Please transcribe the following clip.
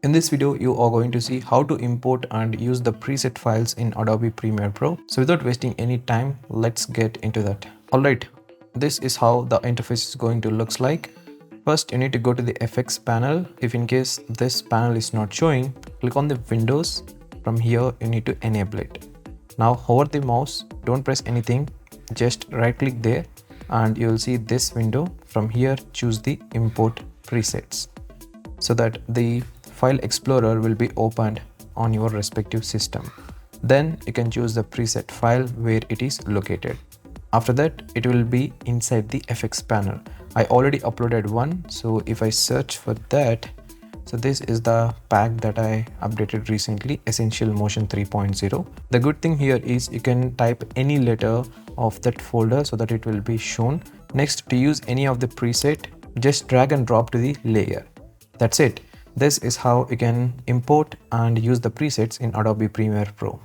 In this video, you are going to see how to import and use the preset files in Adobe Premiere Pro. So without wasting any time, let's get into that. Alright, this is how the interface is going to look like. First, you need to go to the FX panel. If in case this panel is not showing, click on the Windows. From here, you need to enable it. Now hover the mouse, don't press anything, just right click there and you will see this window. From here, choose the import presets so that the file explorer will be opened on your respective system. Then you can choose the preset file where it is located. After that, it will be inside the FX panel. I already uploaded one, so if I search for that, so this is the pack that I updated recently, Essential Motion 3.0. The good thing here is you can type any letter of that folder so that it will be shown. Next, to use any of the preset, just drag and drop to the layer. That's it. This is how you can import and use the presets in Adobe Premiere Pro.